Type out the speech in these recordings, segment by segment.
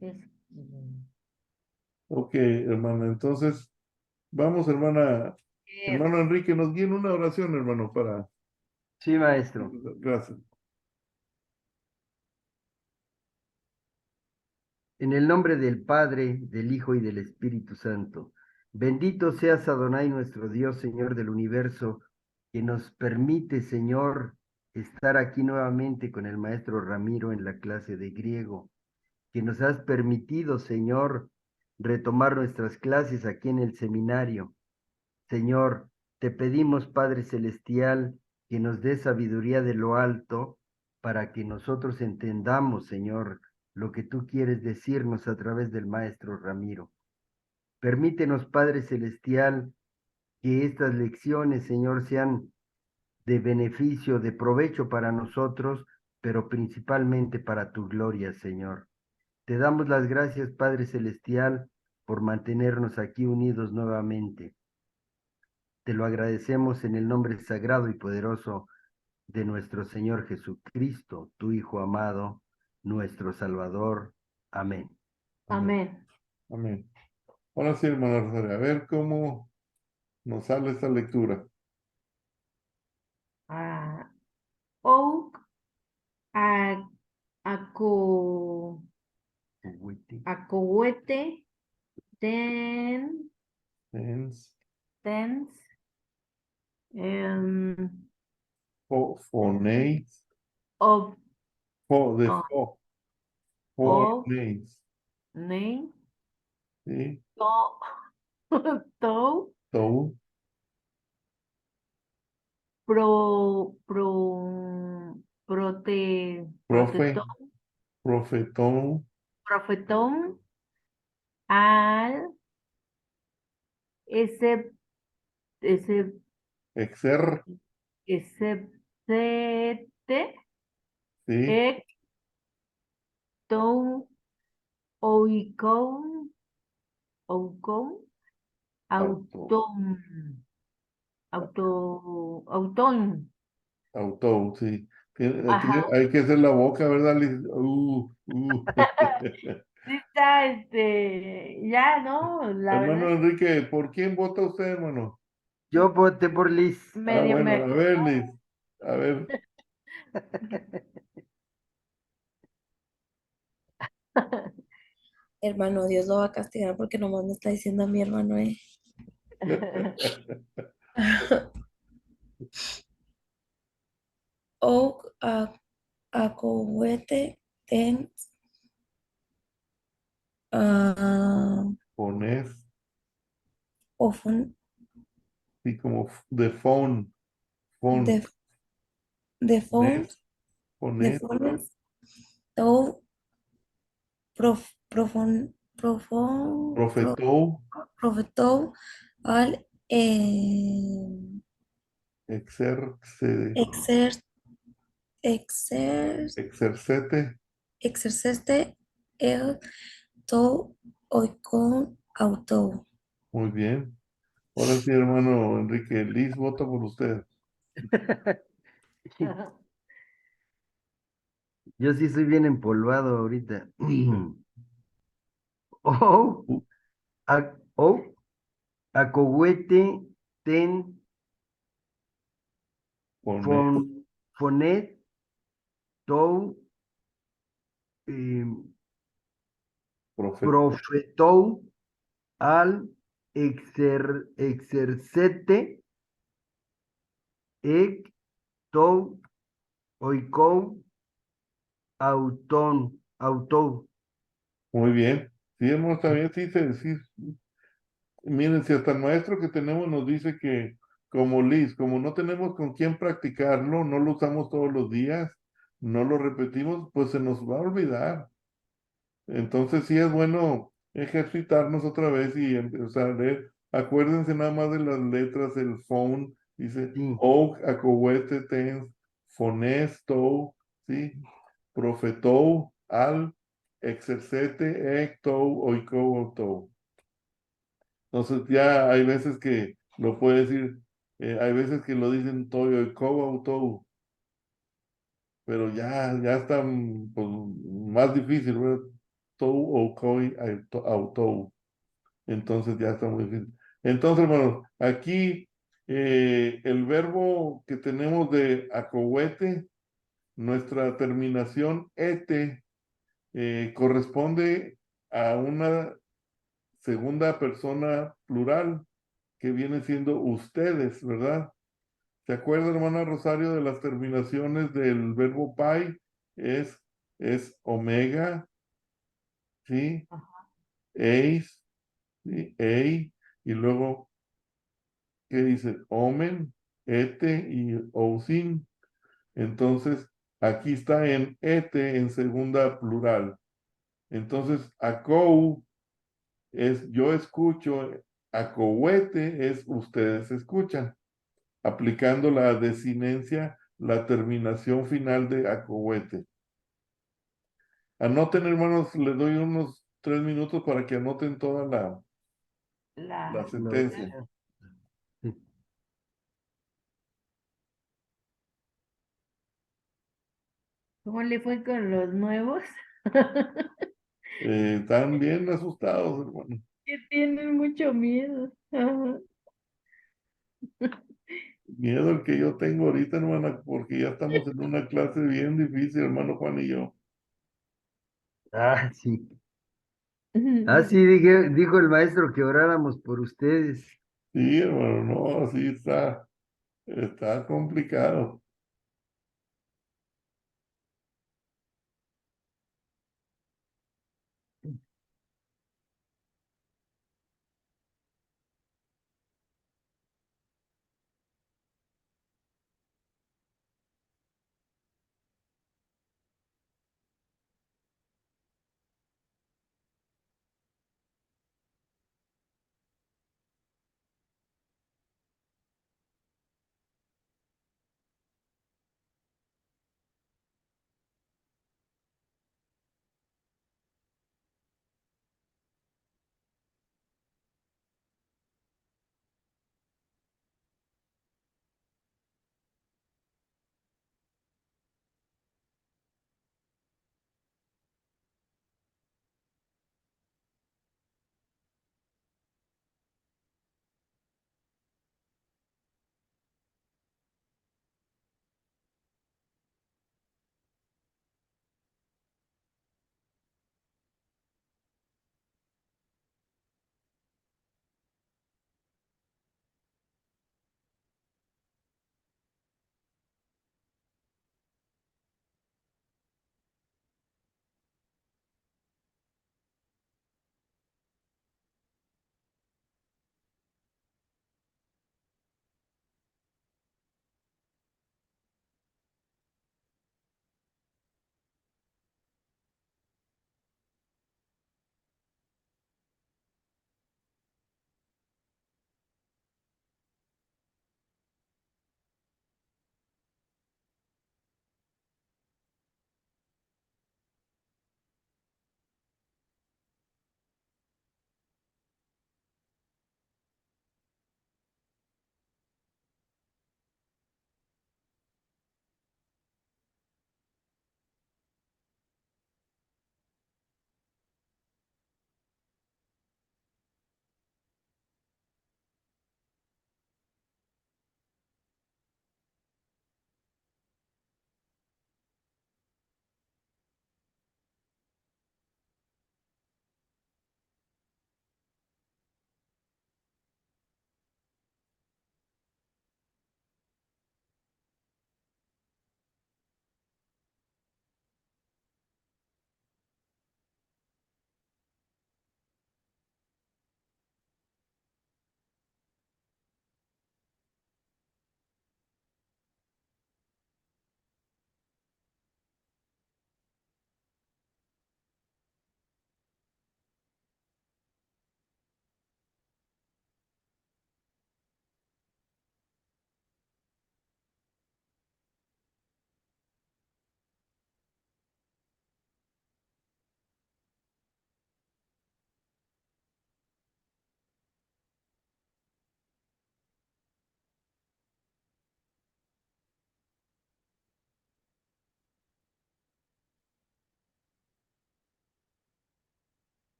Es- Ok, hermana, entonces vamos, hermano Enrique, nos guíe en una oración, hermano, para... Sí, maestro. Gracias. En el nombre del Padre, del Hijo y del Espíritu Santo. Bendito seas, Adonai, nuestro Dios, Señor del universo, que nos permite, Señor, estar aquí nuevamente con el maestro Ramiro en la clase de griego, que nos has permitido, Señor, retomar nuestras clases aquí en el seminario. Señor, te pedimos, Padre Celestial, que nos dé sabiduría de lo alto para que nosotros entendamos, Señor, lo que tú quieres decirnos a través del maestro Ramiro. Permítenos, Padre Celestial, que estas lecciones, Señor, sean de beneficio, de provecho para nosotros, pero principalmente para tu gloria, Señor. Te damos las gracias, Padre Celestial, por mantenernos aquí unidos nuevamente. Te lo agradecemos en el nombre sagrado y poderoso de nuestro Señor Jesucristo, tu Hijo amado, nuestro Salvador. Amén. Amén. Amén. Amén. Ahora sí, hermana Rosario, a ver cómo nos sale esta lectura. Ah, oak, a, aco, Uhuete. acohuete, ten, Tens, tens, em, fonéis, of, de of, of, fonéis, name, ¿sí? to, to, Tou, profe, protector, profetón, profetón, al, ese, ese, exer, excepte, ¿sí? ton, oicon, oucon, Auto, auton, autón. auto, sí. Ajá. Hay que hacer la boca, ¿verdad, Liz? Sí está, ya, ¿no? La Hermano verdad es Enrique, ¿por quién vota usted, hermano? Yo voté por Liz. que Ah, medio bueno, me a ver, costó. Liz, a ver. Hermano, Dios lo va a castigar porque nomás me está diciendo a mi hermano, O acohuete ten Poner, ofun sí, como de phone, phone, de de poner, phones de poner, phones to profetó, profetó al exerce, exer, exer, exercete. exerceste el to oikon auto. Muy bien. Ahora sí, hermano Enrique, Liz vota por usted. Yo sí soy bien empolvado ahorita. Oh, Uh, oh, acohuete, ten, Poner, fon, fonet, tou, eh, profeta. profetou, al, exercete, ec, tou, oicou, autou. Muy bien. Sí, hermano, está bien, sí, sí. Miren, si hasta el maestro que tenemos nos dice que como Liz, como no tenemos con quién practicarlo, no lo usamos todos los días, no lo repetimos, pues se nos va a olvidar. Entonces sí es bueno ejercitarnos otra vez y empezar a leer. Acuérdense nada más de las letras, el phone, dice Sí, oak, acohuete, tens, fones, tou, ¿sí? Profetou, al, exercete, ec, tou, oikou, autou. Entonces ya hay veces que lo puede decir, hay veces que lo dicen toyo y kobo auto, pero ya está pues, más difícil, ¿verdad? Tou o koi autou. Entonces ya está muy difícil. Entonces, hermanos, aquí el verbo que tenemos de acohuete, nuestra terminación ete, corresponde a una segunda persona plural que viene siendo ustedes, ¿verdad? ¿Se acuerda, hermana Rosario, de las terminaciones del verbo pai? Es, es omega, ¿sí? Ajá. Eis, ¿sí? Ei, y luego, ¿qué dice? Omen, ete y ousin. Entonces, aquí está en ete en segunda plural. Entonces, acou es yo escucho, acohuete es ustedes escuchan, aplicando la desinencia, la terminación final de acohuete. Anoten, hermanos, les doy unos 3 minutos para que anoten toda la La, No, sentencia. sí. ¿Cómo le fue con los nuevos? Están bien asustados, hermano. Que tienen mucho miedo. Ajá. Miedo el que yo tengo ahorita, hermana, porque ya estamos en una clase bien difícil, hermano Juan y yo. Ah, sí. Ah, sí, dijo el maestro que oráramos por ustedes. Sí, hermano, no, así está complicado.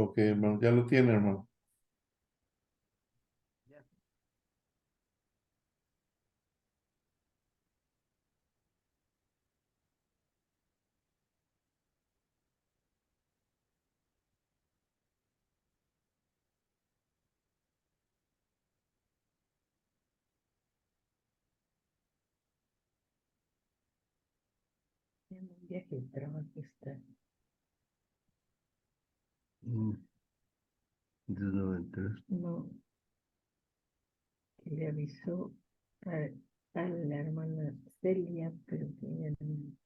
Ok, hermano, ya lo tiene, hermano. En un viaje de trabajo está. Entonces no va a entrar. No, que le avisó a la hermana Celia, pero que ella no.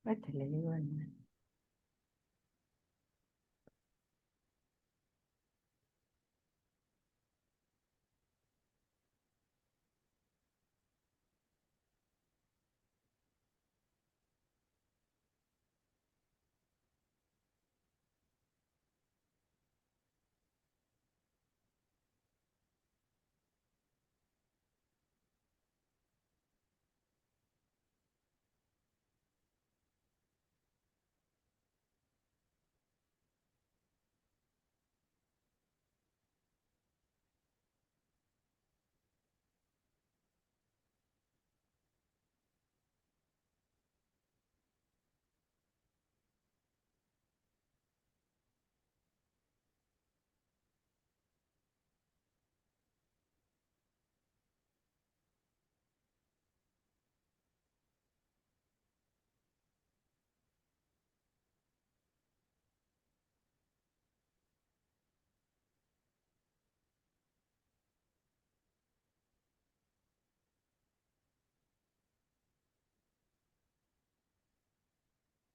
Ahorita le digo a Ana.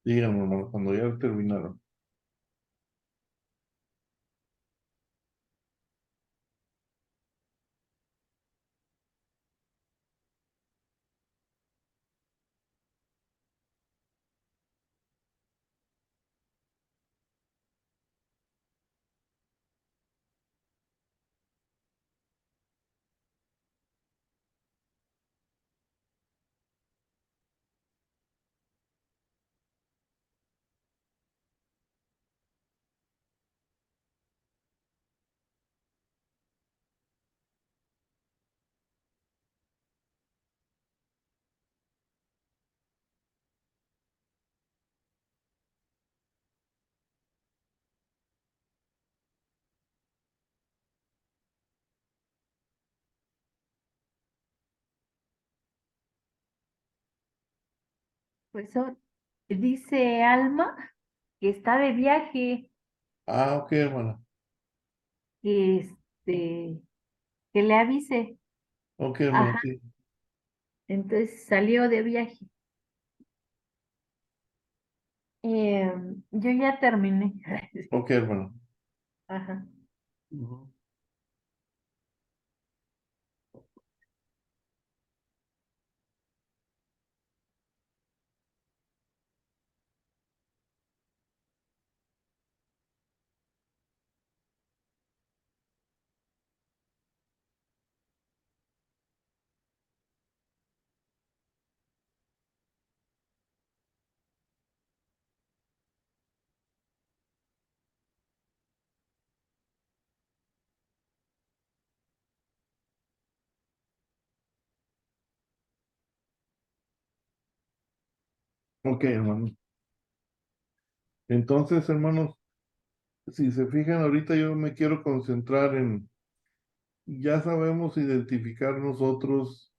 Díganme, hermano, cuando ya terminaron. Pues dice Alma que está de viaje, Ah, ok, hermana. que que le avise. Ok, hermano, Ajá, sí. entonces salió de viaje. Yo ya terminé. Ok, hermano. Ajá. Ujú. Ok, hermano. Entonces, hermanos, si se fijan, ahorita yo me quiero concentrar en, ya sabemos identificar nosotros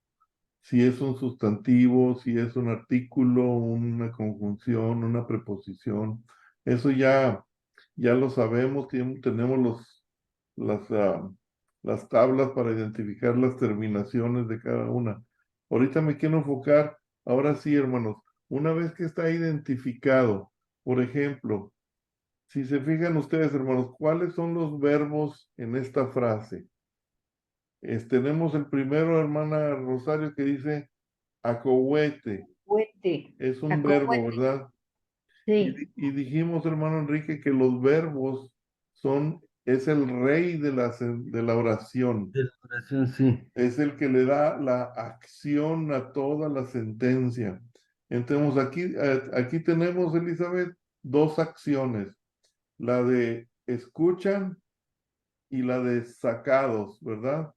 si es un sustantivo, si es un artículo, una conjunción, una preposición. Eso ya lo sabemos, tenemos las, ah, las tablas para identificar las terminaciones de cada una. Ahorita me quiero enfocar, ahora sí, hermanos, una vez que está identificado, por ejemplo, si se fijan ustedes, hermanos, ¿cuáles son los verbos en esta frase? Tenemos el primero, hermana Rosario, que dice acohuete. Acuete. es un verbo, ¿verdad? Sí. Y dijimos, hermano Enrique, que los verbos es el rey de la oración. De la oración, sí. Es el que le da la acción a toda la sentencia. Entonces aquí tenemos, Elizabeth, dos acciones, la de escuchan y la de sacados, ¿verdad?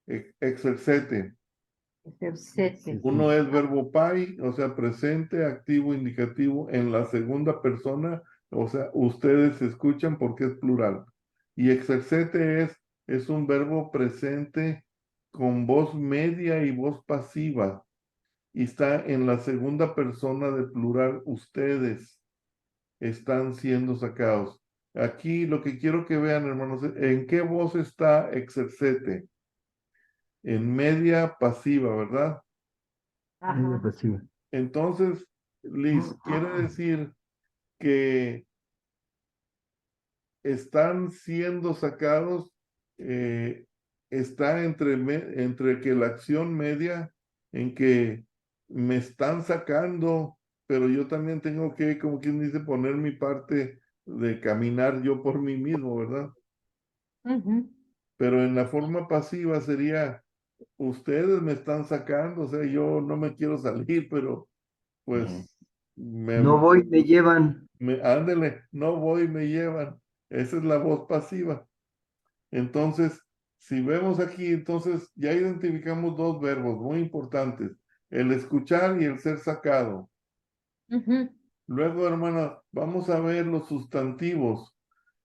Exercete. Ejercete. Uno es verbo pai, o sea, presente, activo, indicativo, en la segunda persona, o sea, ustedes escuchan porque es plural. Y exercete es un verbo presente con voz media y voz pasiva, y está en la segunda persona de plural, ustedes están siendo sacados. Aquí lo que quiero que vean, hermanos, ¿en qué voz está exercete? En media pasiva, ¿verdad? Media Ajá. pasiva. Entonces, Liz, quiere decir que están siendo sacados, está entre que la acción media en que me están sacando, pero yo también tengo que, como quien dice, poner mi parte de caminar yo por mí mismo, ¿verdad? Ujú. Pero en la forma pasiva sería, ustedes me están sacando, o sea, yo no me quiero salir, pero pues No voy, me llevan. ándele, no voy, me llevan. Esa es la voz pasiva. Entonces, si vemos aquí, entonces ya identificamos dos verbos muy importantes, el escuchar y el ser sacado. Ujú. Luego, hermana, vamos a ver los sustantivos.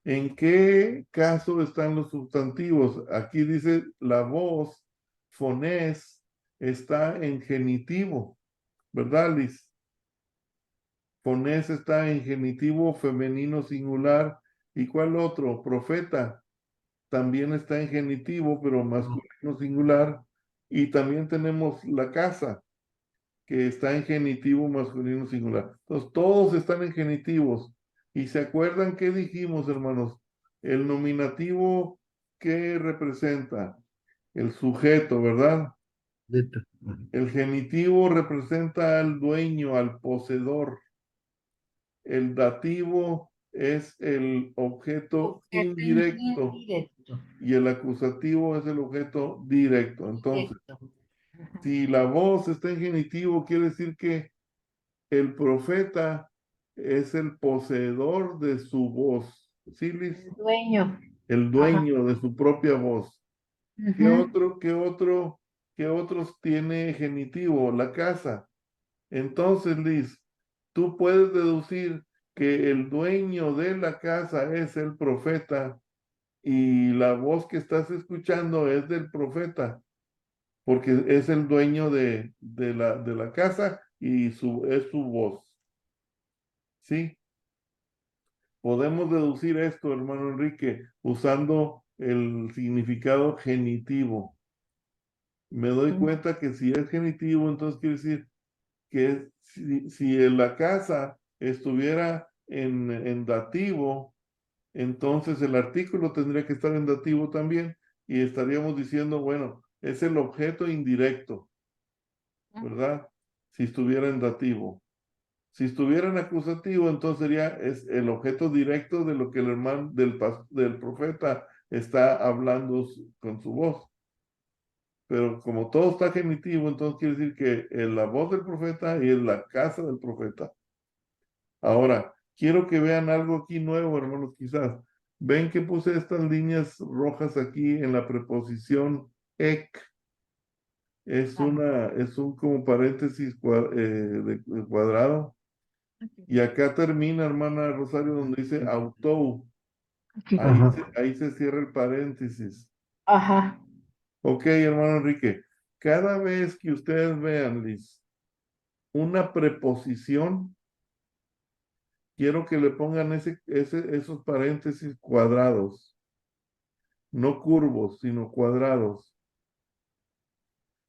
¿En qué caso están los sustantivos? Aquí dice la voz, fonés, está en genitivo, ¿verdad, Liz? Fonés está en genitivo femenino singular. ¿Y cuál otro? Profeta. También está en genitivo, pero masculino singular. Y también tenemos la casa, que está en genitivo masculino singular. Entonces, todos están en genitivos. ¿Y se acuerdan qué dijimos, hermanos? El nominativo, ¿qué representa? El sujeto, ¿verdad? Letra. El genitivo representa al dueño, al poseedor. El dativo es el objeto indirecto Indirecto. y el acusativo es el objeto directo. Entonces, Directo. Ajá. si la voz está en genitivo, quiere decir que el profeta es el poseedor de su voz. ¿Sí, Liz? El dueño. El Ajá. dueño de su propia voz. ¿Qué Ujú. otro, qué otros tiene genitivo? La casa. Entonces, Liz, tú puedes deducir que el dueño de la casa es el profeta y la voz que estás escuchando es del profeta, porque es el dueño de la casa y es su voz. ¿Sí? Podemos deducir esto, hermano Enrique, usando el significado genitivo. Me doy cuenta que si es genitivo, entonces quiere decir que si en la casa estuviera en dativo, entonces el artículo tendría que estar en dativo también y estaríamos diciendo, bueno, es el objeto indirecto, ¿verdad? Si estuviera en dativo. Si estuviera en acusativo, entonces es el objeto directo de lo que el hermano del profeta está hablando con su voz. Pero como todo está genitivo, entonces quiere decir que es la voz del profeta y es la casa del profeta. Ahora, quiero que vean algo aquí nuevo, hermanos, quizás. Ven que puse estas líneas rojas aquí en la preposición ek. Es un como paréntesis de cuadrado. Y acá termina, hermana Rosario, donde dice auto. Ajá. Ahí se cierra el paréntesis. Ajá. Ok, hermano Enrique. Cada vez que ustedes vean, Liz, una preposición, quiero que le pongan esos paréntesis cuadrados, no curvos, sino cuadrados.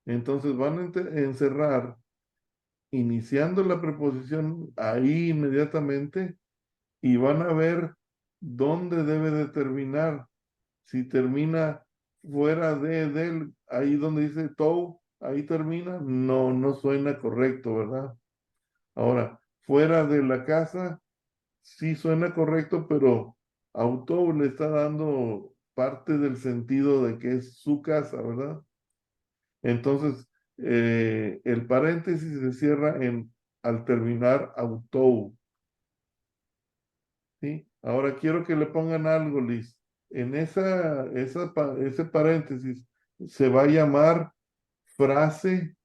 Entonces van a encerrar, iniciando la preposición ahí inmediatamente, y van a ver dónde debe de terminar. Si termina fuera del, ahí donde dice tou, ahí termina, no, no suena correcto, ¿verdad? Ahora, fuera de la casa, sí suena correcto, pero auto le está dando parte del sentido de que es su casa, ¿verdad? Entonces, el paréntesis se cierra al terminar auto, ¿sí? Ahora quiero que le pongan algo, Liz. En ese paréntesis se va a llamar frase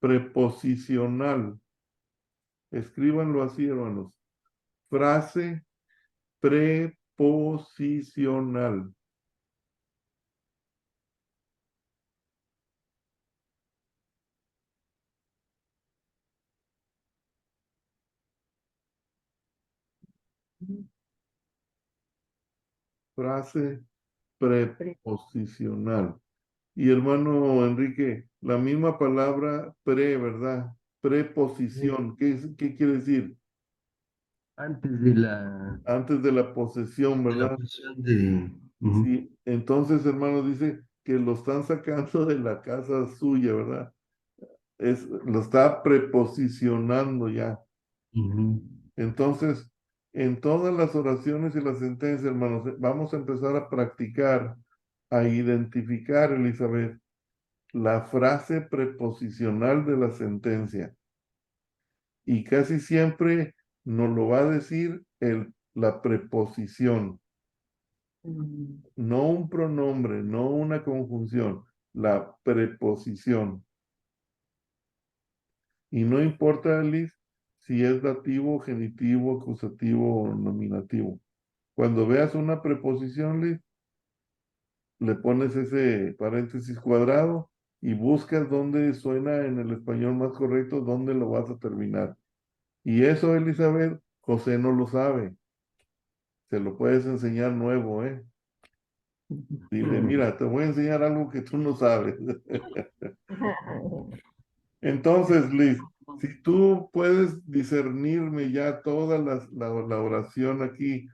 preposicional. Escríbanlo así, hermanos. Frase preposicional. Frase preposicional. Y hermano Enrique, la misma palabra ¿verdad? Preposición. ¿Qué quiere decir? Antes de la, Antes de la posesión, de la ¿verdad? posición de... Ujú, Sí. Entonces, hermano, dice que lo están sacando de la casa suya, ¿verdad? Lo está preposicionando ya. ujú. Entonces, en todas las oraciones y las sentencias, hermanos, vamos a empezar a practicar, a identificar, Elizabeth, la frase preposicional de la sentencia. Y casi siempre nos lo va a decir la preposición, no un pronombre, no una conjunción, la preposición. Y no importa, Liz, si es dativo, genitivo, acusativo o nominativo. Cuando veas una preposición, Liz, le pones ese paréntesis cuadrado y buscas dónde suena en el español más correcto, dónde lo vas a terminar. Y eso, Elizabeth, José no lo sabe. Se lo puedes enseñar nuevo, ¿eh? Dile, mira, te voy a enseñar algo que tú no sabes. Entonces, Liz, si tú puedes discernirme ya toda la oración aquí,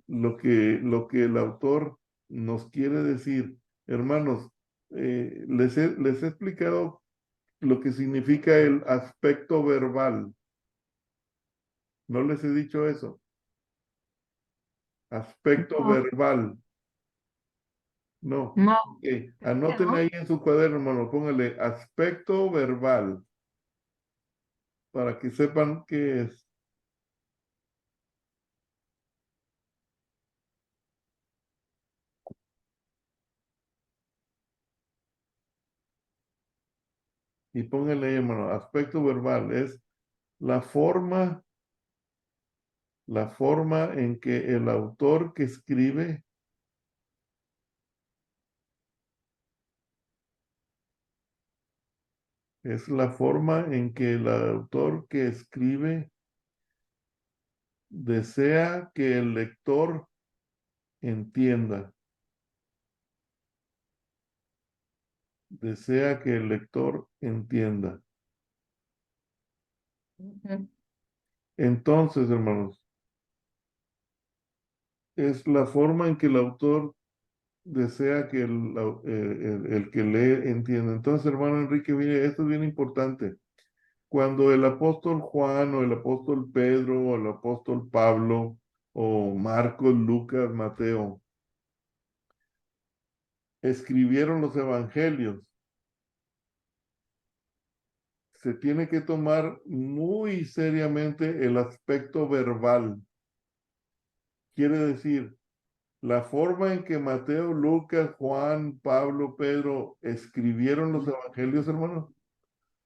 lo que el autor nos quiere decir, hermanos, les he explicado lo que significa el aspecto verbal. ¿No les he dicho eso? Aspecto No, verbal. No. no, Ok. Anoten no. ahí en su cuaderno, hermano, póngale aspecto verbal para que sepan qué es. Y póngale ahí, hermano, aspecto verbal es la forma, la forma en que el autor que escribe es la forma en que el autor que escribe desea que el lector entienda. Desea que el lector entienda. Ujú. Entonces, hermanos, es la forma en que el autor desea que el que lee entienda. Entonces, hermano Enrique, mire, esto es bien importante. Cuando el apóstol Juan o el apóstol Pedro o el apóstol Pablo o Marcos, Lucas, Mateo escribieron los evangelios, se tiene que tomar muy seriamente el aspecto verbal. Quiere decir, la forma en que Mateo, Lucas, Juan, Pablo, Pedro escribieron los evangelios, hermano,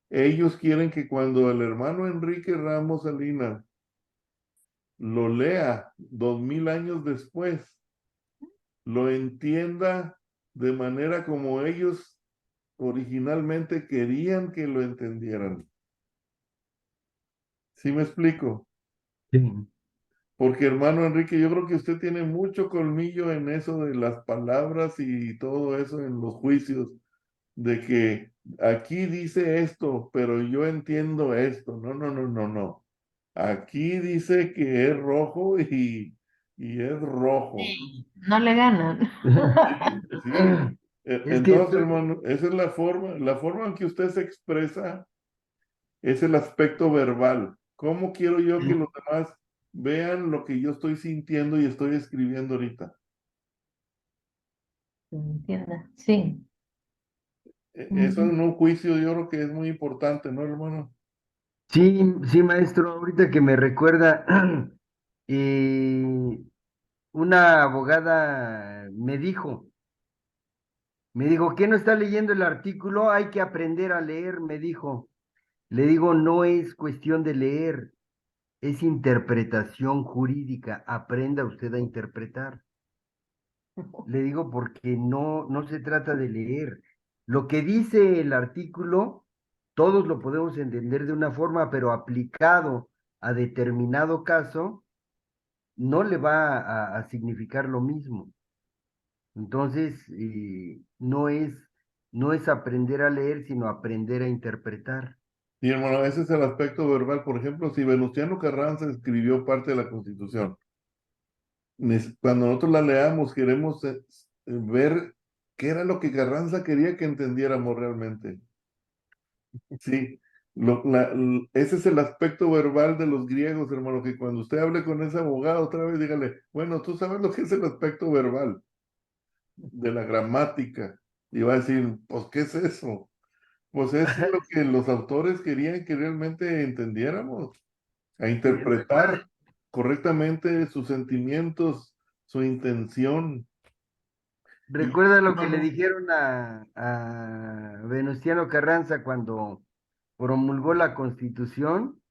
ellos quieren que cuando el hermano Enrique Ramos Salinas lo lea 2000 años después, lo entienda de manera como ellos originalmente querían que lo entendieran. ¿Sí me explico? Sí. Porque hermano Enrique, yo creo que usted tiene mucho colmillo en eso de las palabras y todo eso en los juicios, de que aquí dice esto, pero yo entiendo esto. No, no, no, no, no. Aquí dice que es rojo y es rojo. Sí, no le ganan. Sí, sí. Es que Entonces, estoy, hermano, esa es la forma en que usted se expresa es el aspecto verbal. ¿Cómo quiero yo que los demás vean lo que yo estoy sintiendo y estoy escribiendo ahorita? Entienda. Sí. Eso Ujú. en un juicio yo creo que es muy importante, ¿no, hermano? sí, sí, maestro, ahorita que me recuerda, eh, una abogada me dijo, ¿qué no está leyendo el artículo? Hay que aprender a leer, me dijo. Le digo, no es cuestión de leer, es interpretación jurídica. Aprenda usted a interpretar. Le digo porque no se trata de leer. Lo que dice el artículo, todos lo podemos entender de una forma, pero aplicado a determinado caso, no le va a significar lo mismo. Entonces, no es aprender a leer, sino aprender a interpretar. Sí, hermano, ese es el aspecto verbal. Por ejemplo, si Venustiano Carranza escribió parte de la Constitución, cuando nosotros la leamos, queremos ver qué era lo que Carranza quería que entendiéramos realmente. Sí, ese es el aspecto verbal de los griegos, hermano, que cuando usted hable con ese abogado otra vez, dígale, bueno, tú sabes lo que es el aspecto verbal de la gramática. Y va a decir, pues, ¿qué es eso? Pues es lo que los autores querían que realmente entendiéramos, a Recuerda, interpretar correctamente sus sentimientos, su intención. Y recuerda lo que le hermano, dijeron a Venustiano Carranza cuando promulgó la Constitución.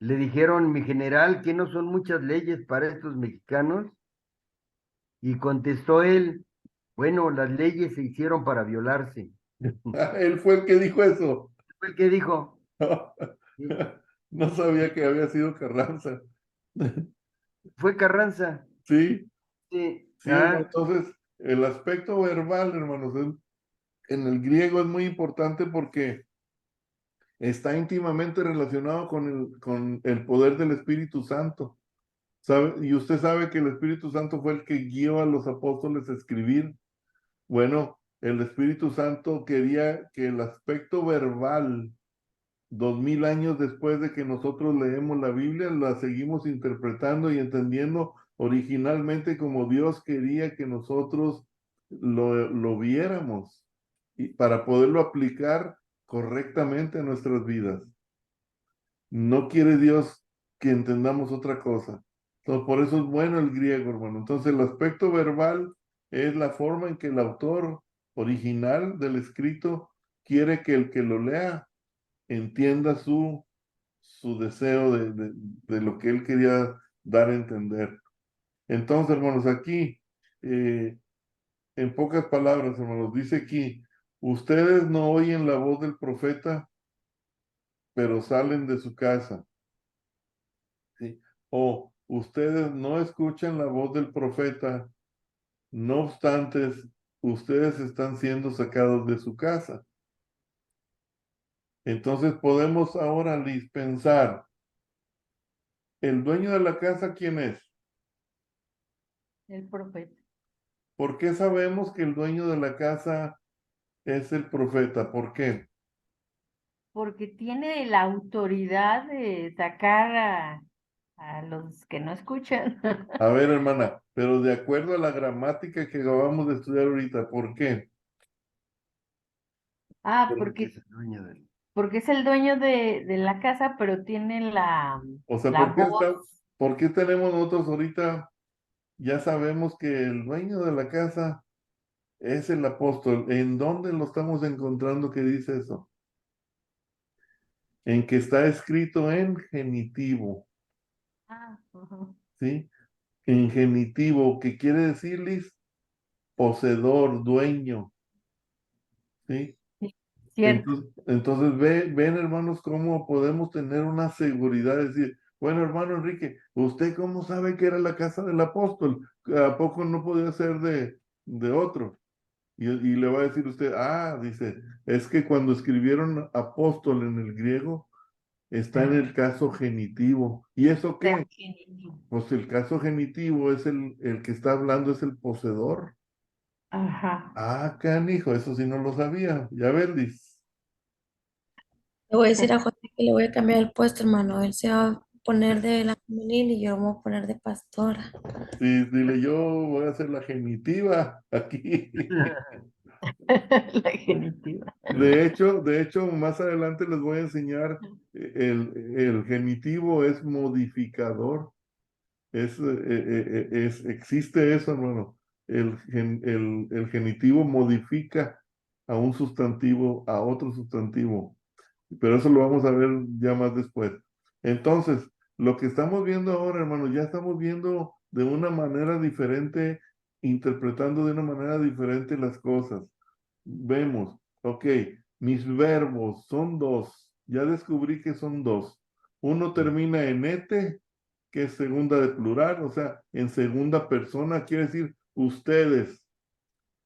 Le dijeron, mi general, que no son muchas leyes para estos mexicanos. Y contestó él, bueno, las leyes se hicieron para violarse. él fue el que dijo eso. Fue el que dijo. Sí, No sabía que había sido Carranza. fue Carranza. Sí, Sí, sí, hermano. Entonces, el aspecto verbal, hermanos, en el griego es muy importante porque está íntimamente relacionado con el poder del Espíritu Santo. ¿Sabe? Y usted sabe que el Espíritu Santo fue el que guió a los apóstoles a escribir. Bueno, el Espíritu Santo quería que el aspecto verbal 2000 años después de que nosotros leemos la Biblia, la seguimos interpretando y entendiendo originalmente como Dios quería que nosotros lo viéramos y para poderlo aplicar correctamente a nuestras vidas. No quiere Dios que entendamos otra cosa. Entonces, por eso es bueno el griego, hermano. Entonces, el aspecto verbal es la forma en que el autor original del escrito quiere que el que lo lea entienda su deseo de lo que él quería dar a entender. Entonces, hermanos, aquí, eh, en pocas palabras, hermanos, dice aquí, ustedes no oyen la voz del profeta, pero salen de su casa. ¿Sí? O ustedes no escuchan la voz del profeta, no obstante, ustedes están siendo sacados de su casa. Entonces podemos ahora dispensar, ¿el dueño de la casa quién es? El profeta. ¿Por qué sabemos que el dueño de la casa es el profeta? ¿Por qué? Porque tiene la autoridad de sacar a los que no escuchan. A ver, hermana, pero de acuerdo a la gramática que acabamos de estudiar ahorita, ¿por qué? Ah, porque es el dueño del... porque es el dueño de la casa, pero tiene O sea, la voz. ¿por qué tenemos nosotros ahorita, ya sabemos que el dueño de la casa es el apóstol? ¿En dónde lo estamos encontrando que dice eso? En que está escrito en genitivo, Ah, ujú. ¿sí? En genitivo, que quiere decirles poseedor, dueño, ¿sí? Sí, cierto. Entonces ven, hermanos, cómo podemos tener una seguridad, de decir, bueno, hermano Enrique, ¿usted cómo sabe que era la casa del apóstol? ¿A poco no podía ser de otro? Y le va a decir usted, dice, es que cuando escribieron apóstol en el griego, está en el caso genitivo. ¿Y eso Del qué? genitivo. Pues el caso genitivo es el que está hablando, es el poseedor. Ajá. Ah, canijo, eso sí no lo sabía. Ya ves, Liz. Le voy a decir a José que le voy a cambiar el puesto, hermano. Él se va a poner de la femenil y yo me voy a poner de pastora. Sí, dile, yo voy a hacer la genitiva aquí. La genitiva. De hecho, más adelante les voy a enseñar el genitivo es modificador. Existe eso, hermano. El genitivo modifica a un sustantivo, a otro sustantivo. Pero eso lo vamos a ver ya más después. Entonces, lo que estamos viendo ahora, hermano, ya estamos viendo de una manera diferente, interpretando de una manera diferente las cosas. Vemos, ok, mis verbos son dos. Ya descubrí que son dos. Uno termina en ete, que es segunda de plural, o sea, en segunda persona, quiere decir ustedes.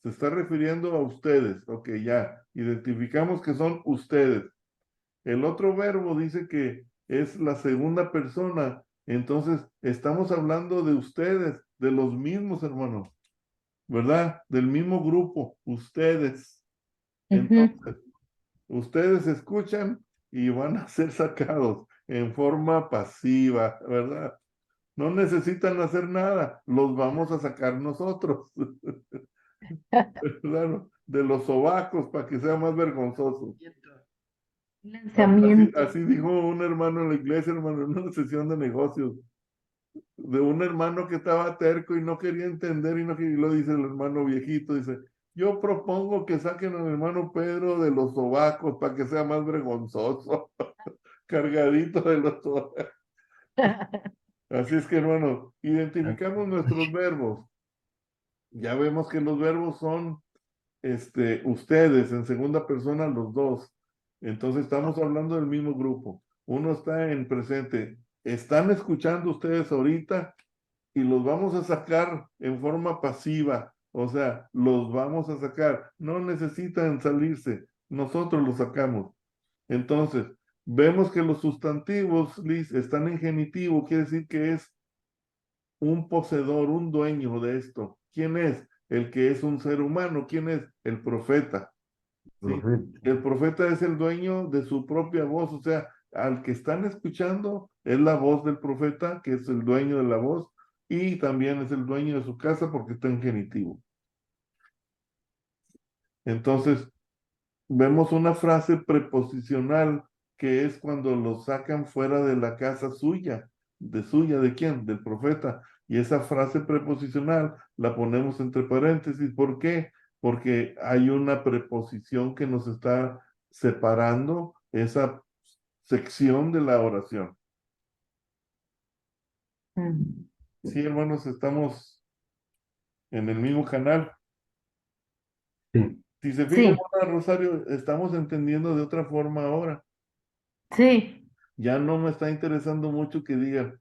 Se está refiriendo a ustedes. Ok, ya. Identificamos que son ustedes. El otro verbo dice que es la segunda persona. Entonces, estamos hablando de ustedes, de los mismos hermanos, ¿verdad? Del mismo grupo, ustedes. Ujú. Entonces, ustedes escuchan y van a ser sacados en forma pasiva, ¿verdad? No necesitan hacer nada, los vamos a sacar nosotros, ¿verdad? De los sobacos para que sea más vergonzoso. Así, Lanzamiento. así dijo un hermano en la iglesia, hermano, en una sesión de negocios, de un hermano que estaba terco y no quería entender y lo dice el hermano viejito, dice, yo propongo que saquen al hermano Pedro de los sobacos para que sea más vergonzoso, cargadito de los sobacos. Así es que, hermano, identificamos nuestros verbos. Ya vemos que los verbos son, ustedes, en segunda persona, los dos. Entonces estamos hablando del mismo grupo. Uno está en presente. Están escuchando ustedes ahorita y los vamos a sacar en forma pasiva. O sea, los vamos a sacar. No necesitan salirse. Nosotros los sacamos. Entonces, vemos que los sustantivos, Liz, están en genitivo. Quiere decir que es un poseedor, un dueño de esto. ¿Quién es? El que es un ser humano. ¿Quién es? El profeta. ¿Sí? Correcto. El profeta es el dueño de su propia voz, o sea, al que están escuchando es la voz del profeta, que es el dueño de la voz, y también es el dueño de su casa porque está en genitivo. Entonces, vemos una frase preposicional que es cuando lo sacan fuera de la casa suya, ¿de quién? Del profeta. Y esa frase preposicional la ponemos entre paréntesis. ¿Por qué? Porque hay una preposición que nos está separando esa sección de la oración. Mm. Sí, hermanos, estamos en el mismo canal. Sí. Si se fijan, Sí, hermana Rosario, estamos entendiendo de otra forma ahora. sí. Ya no me está interesando mucho que digan,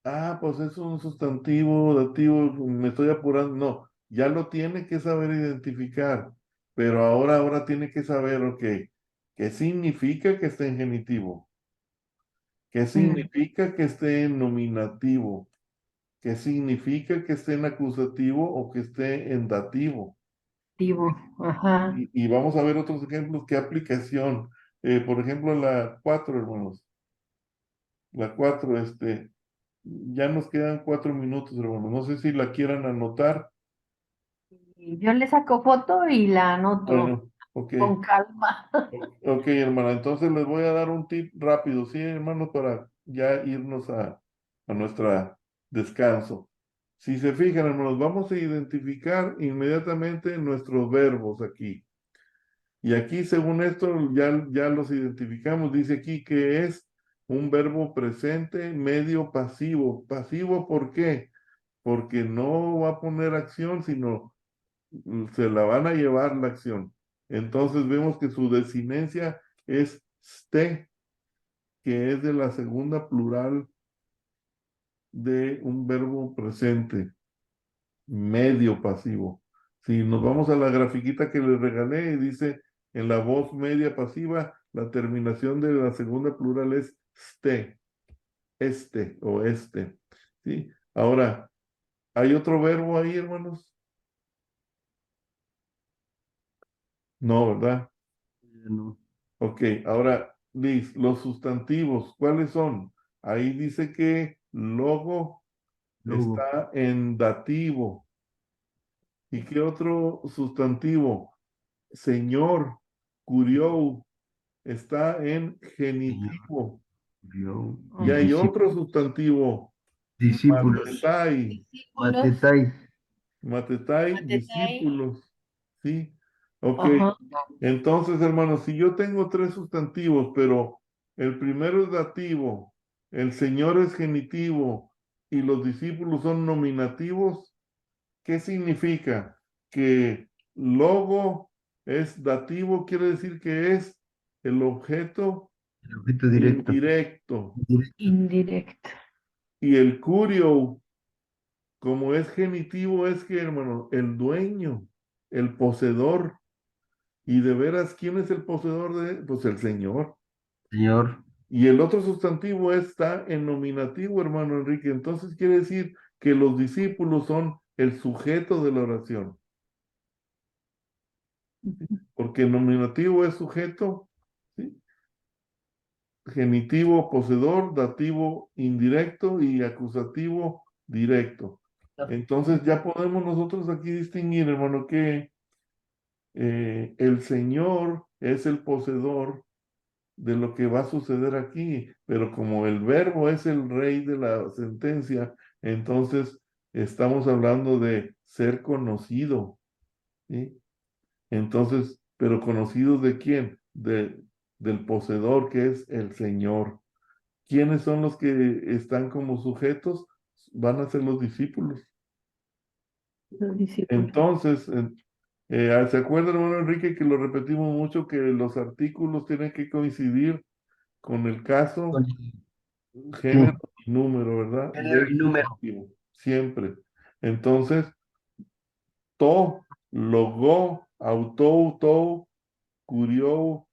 ah, pues es un sustantivo, dativo, me estoy apurando. No, ya lo tiene que saber identificar, pero ahora tiene que saber, ok, ¿qué significa que esté en genitivo? ¿Qué Mm. significa que esté en nominativo? ¿Qué significa que esté en acusativo o que esté en dativo? Activo. Ajá. Y vamos a ver otros ejemplos, qué aplicación. Por ejemplo, la 4 hermanos. La 4 ya nos quedan 4 minutos, hermanos. No sé si la quieran anotar. Y yo le saco foto y la anoto Bueno, ok. con calma. Ok, hermana. Entonces les voy a dar un tip rápido, ¿sí, hermano? Para ya irnos a nuestra descanso. Si se fijan, hermanos, vamos a identificar inmediatamente nuestros verbos aquí. Y aquí, según esto, ya los identificamos. Dice aquí que es un verbo presente medio pasivo. ¿Pasivo por qué? Porque no va a poner acción, sino se la van a llevar la acción. Entonces vemos que su desinencia es ste, que es de la segunda plural de un verbo presente, medio pasivo. Si nos vamos a la grafiquita que les regalé y dice en la voz media pasiva, la terminación de la segunda plural es ste, este o este. ¿Sí? Ahora, ¿hay otro verbo ahí, hermanos? No, ¿verdad? No. Ok, ahora, Liz, los sustantivos, ¿cuáles son? Ahí dice que logo Luego, está en dativo. ¿Y qué otro sustantivo? Señor, curió, está en Señor, genitivo. yo, Y y hay otro sustantivo, discípulos. matetai, Discípulos, Matetai. matetai, Matetai. discípulos. ¿Sí? Ok. Ajá. Entonces, hermanos, si yo tengo tres sustantivos, pero el primero es dativo, el Señor es genitivo y los discípulos son nominativos, ¿qué significa? Que logo es dativo, quiere decir que es el objeto El objeto directo. indirecto. Indirecto. Y el curio, como es genitivo, es que, hermano, el dueño, el poseedor. Y de veras, ¿quién es el poseedor de él? Pues el Señor. Señor, Y el otro sustantivo está en nominativo, hermano Enrique. Entonces quiere decir que los discípulos son el sujeto de la oración. Porque nominativo es sujeto, ¿sí? Genitivo poseedor, dativo indirecto y acusativo directo. Entonces ya podemos nosotros aquí distinguir, hermano, que el Señor es el poseedor de lo que va a suceder aquí, pero como el verbo es el rey de la sentencia, entonces estamos hablando de ser conocido, ¿sí? Entonces, pero conocido de quién? Del poseedor que es el Señor. ¿Quiénes son los que están como sujetos? Van a ser los discípulos. Los discípulos. Entonces, ¿se acuerda, hermano Enrique, que lo repetimos mucho, que los artículos tienen que coincidir con el caso, género sí, y número, ¿verdad? género y Del número. sustantivo, siempre. Entonces, to, logo, autou, tou, curiou,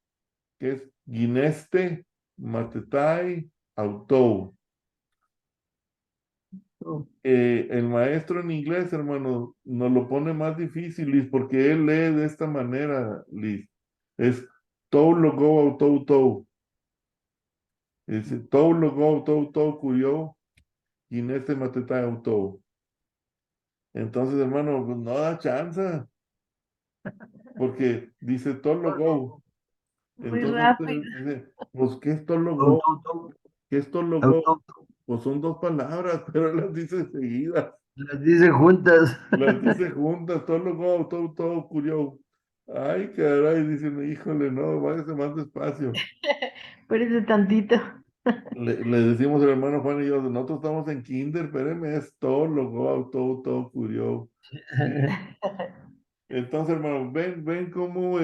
que es gineste, matetai, autou. Oh, El maestro en inglés, hermano, nos lo pone más difícil, Liz, porque él lee de esta manera, Liz. Es tou, logo, autou, tou. Dice tou, logo, autou, tou, curiou, gineste, matetai, autou. Entonces, hermano, pues no da chance, porque dice Tolo Go. muy Entonces rápido. usted dice, pues, ¿qué es Tolo Au, Go? au, au, ¿Qué es Tolo au, Go? au. Pues son dos palabras, pero él las dice seguidas, Las dice juntas. las dice juntas, Tolo Go, todo curio. Ay, caray, dicen, híjole, no, váyase más despacio. Parece tantito. Le decimos el hermano Juan y yo, nosotros estamos en kinder, espéreme, es Tolo Go, todo curio. Entonces, hermano, ven cómo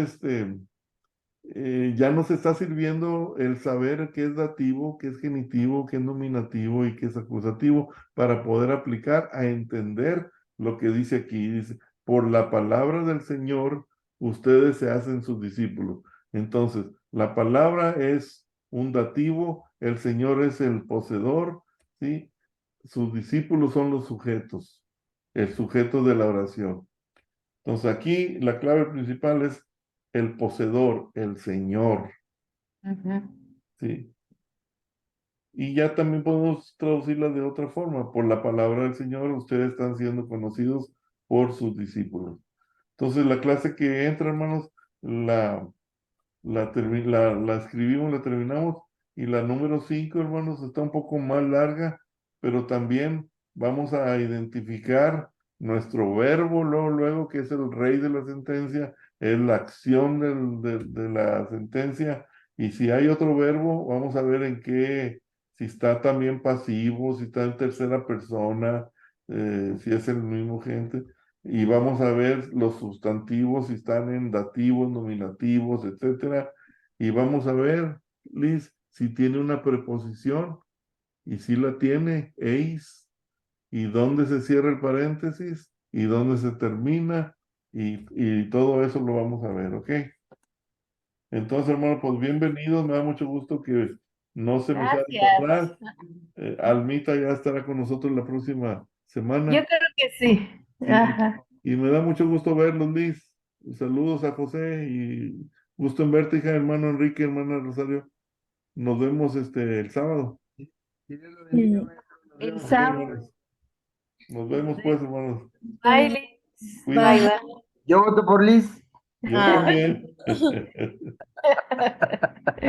ya nos está sirviendo el saber qué es dativo, qué es genitivo, qué es nominativo y qué es acusativo para poder aplicar a entender lo que dice aquí. Dice, por la palabra del Señor, ustedes se hacen sus discípulos. Entonces, la palabra es un dativo, el Señor es el poseedor, ¿sí? Sus discípulos son los sujetos, el sujeto de la oración. Entonces, aquí la clave principal es el poseedor, el Señor, Ujú. ¿sí? Y ya también podemos traducirla de otra forma. Por la palabra del Señor, ustedes están siendo conocidos por sus discípulos. Entonces, la clase que entra, hermanos, la, la escribimos, la terminamos. Y la número 5, hermanos, está un poco más larga, pero también vamos a identificar nuestro verbo, luego, que es el rey de la sentencia, es la acción de la sentencia. Y si hay otro verbo, vamos a ver en qué, si está también pasivo, si está en tercera persona, si es el mismo gente. Y vamos a ver los sustantivos, si están en dativos, nominativos, etcétera. Y vamos a ver, Liz, si tiene una preposición, y si la tiene, eis, y dónde se cierra el paréntesis, y dónde se termina, y todo eso lo vamos a ver, ¿ok? Entonces, hermano, pues bienvenidos, me da mucho gusto que no se nos ha ido Gracias. atrás. Almita ya estará con nosotros la próxima Yo semana. creo que sí. Sí, Ajá. y me da mucho gusto verlos, Liz. saludos a José y gusto en verte, hija, hermano Enrique, hermana Rosario. Nos vemos el sábado. Que Dios lo bendiga, Mm. maestro. Nos El vemos. Ok, sábado. hermanos. Nos vemos pues, hermanos. Bye, Liz. Cuídense. Bye, bye. Yo voto por Liz. Yo Ah. también.